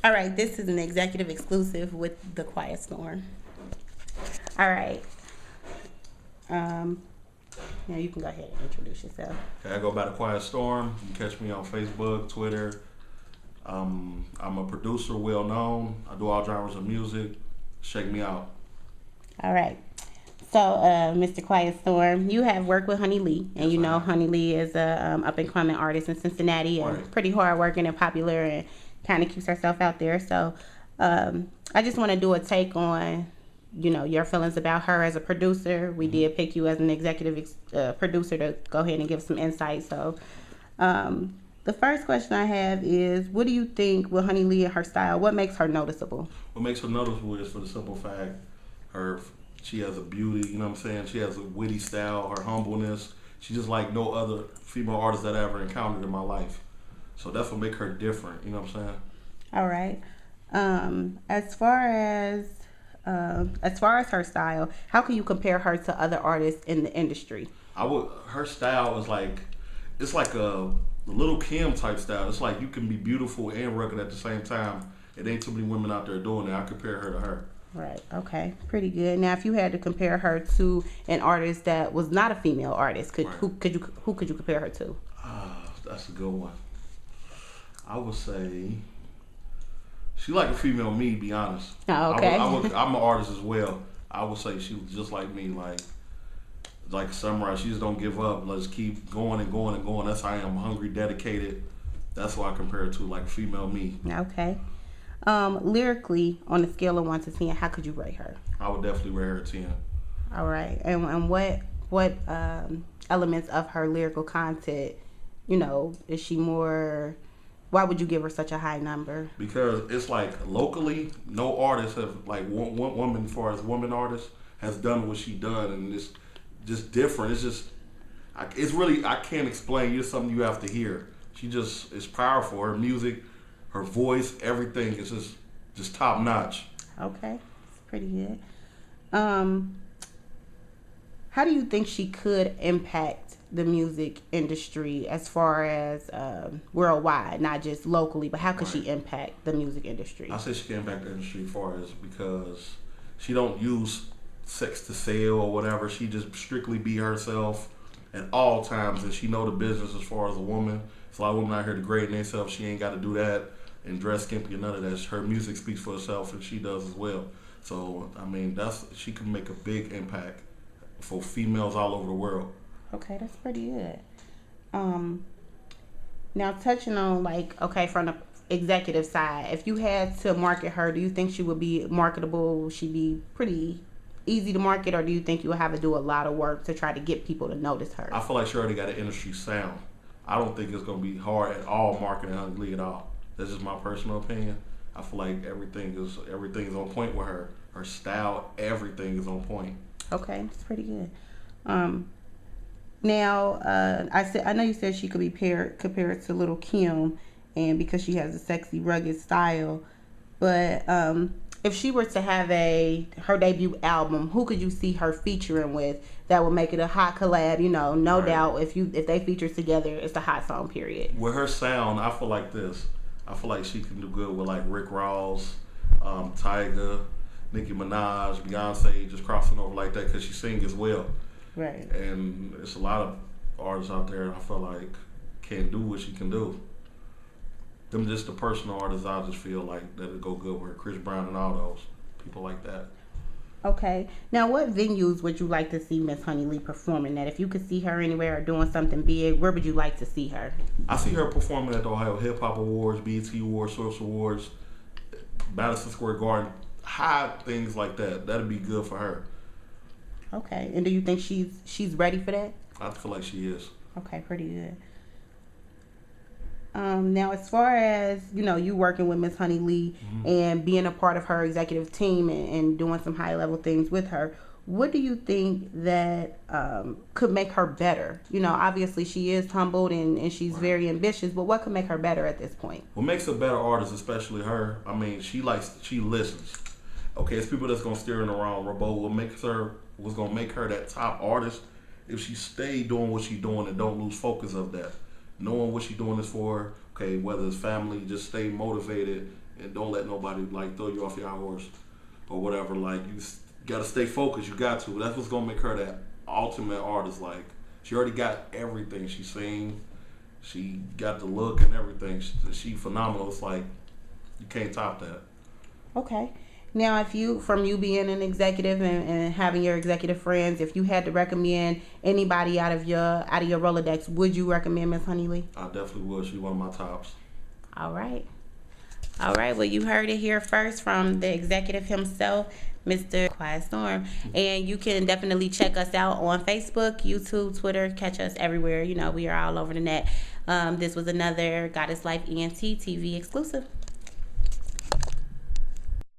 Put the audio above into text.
All right, this is an executive exclusive with the Quiet Storm. All right. Now you can go ahead and introduce yourself. Okay, I go by the Quiet Storm. You can catch me on Facebook, Twitter. I'm a producer, well known. I do all genres of music. Check me out. All right. So, Mr. Quiet Storm, you have worked with Hunny Lee, and Yes, you I know have. Hunny Lee is a up and coming artist in Cincinnati, and Right. pretty hard working and popular, and kind of keeps herself out there. So, I just want to do a take on, your feelings about her as a producer. We did pick you as an executive producer to go ahead and give some insight. So, the first question I have is, what do you think with Hunny Lee and her style? What makes her noticeable? What makes her noticeable is for the simple fact she has a beauty, you know what I'm saying? She has a witty style, her humbleness. She's just like no other female artist that I ever encountered in my life. So that's what makes her different, you know what I'm saying? All right. As far as her style, how can you compare her to other artists in the industry? Her style is like, it's like a Little Kim type style. It's like you can be beautiful and rugged at the same time. It ain't too many women out there doing that. I compare her to her. Right. Okay. Pretty good. Now, if you had to compare her to an artist that was not a female artist, Right. who could you compare her to? That's a good one. I would say she like a female me, to be honest. Oh, okay. I'm an artist as well. I would say she was just like me, like a samurai. She just don't give up. Let's keep going and going and going. That's how I am. Hungry, dedicated. That's what I compare her to, like a female me. Okay. Lyrically, on a scale of 1 to 10, how could you rate her? I would definitely rate her a 10. All right. And what elements of her lyrical content, is she more? Why would you give her such a high number? Because it's like locally, no artist have like one woman, as far as woman artist, has done what she done, and it's just different. It's just, it's really, I can't explain. It's something you have to hear. She just is powerful. Her music, her voice, everything is just top notch. Okay, it's pretty good. How do you think she could impact the music industry as far as worldwide, not just locally, but how could she impact the music industry? I say she can impact the industry as far as because she don't use sex to sell or whatever. She just strictly be herself at all times, and she know the business as far as a woman. It's a lot of women out here degrading themselves. She ain't got to do that and dress skimpy or none of that. Her music speaks for itself, and she does as well. So I mean, she can make a big impact for females all over the world. Okay, that's pretty good. Now touching on from the executive side, if you had to market her, do you think she would be marketable? Would she be pretty easy to market, or do you think you would have to do a lot of work to try to get people to notice her? I feel like she already got an industry sound. I don't think it's gonna be hard at all marketing Hunny Lee at all. That's just my personal opinion. I feel like everything is on point with her. Her style, everything is on point. Okay, that's pretty good. Now, I know you said she could be compared to Little Kim, and because she has a sexy, rugged style. But if she were to have her debut album, who could you see her featuring with that would make it a hot collab? No doubt, if they feature together, it's a hot song. Period. With her sound, I feel like this. I feel like she can do good with like Rick Ross, Tyga, Nicki Minaj, Beyonce, just crossing over like that because she sings as well. Right. And it's a lot of artists out there I feel like can do what she can do. Them just the personal artists I just feel like that'll go good with her. Chris Brown and all those people like that. Okay. Now, what venues would you like to see Miss Hunny Lee performing at? If you could see her anywhere or doing something big, where would you like to see her? I see her performing at the Ohio Hip Hop Awards, BET Awards, Source Awards, Madison Square Garden, high things like that. That'd be good for her. Okay. And do you think she's ready for that? I feel like she is. Okay, pretty good. Now, as far as, you working with Miss Hunny Lee and being a part of her executive team and doing some high-level things with her, what do you think that could make her better? Obviously she is humbled and she's very ambitious, but what could make her better at this point? What makes a better artist, especially her, I mean, she listens. Okay, it's people that's going to steer in the wrong road. What's going to make her that top artist if she stay doing what she's doing and don't lose focus of that. Knowing what she's doing this for, okay, whether it's family, just stay motivated and don't let nobody like throw you off your horse or whatever. Like you gotta stay focused. You got to. That's what's gonna make her that ultimate artist. Like she already got everything. She sing, she got the look and everything. She phenomenal. It's like you can't top that. Okay. Now, if you, from you being an executive and having your executive friends, if you had to recommend anybody out of your Rolodex, would you recommend Miss Hunny Lee? I definitely would. She's one of my tops. All right. Well, you heard it here first from the executive himself, Mr. Quiet Storm. And you can definitely check us out on Facebook, YouTube, Twitter. Catch us everywhere. You know, we are all over the net. This was another Goddess Life ENT TV exclusive.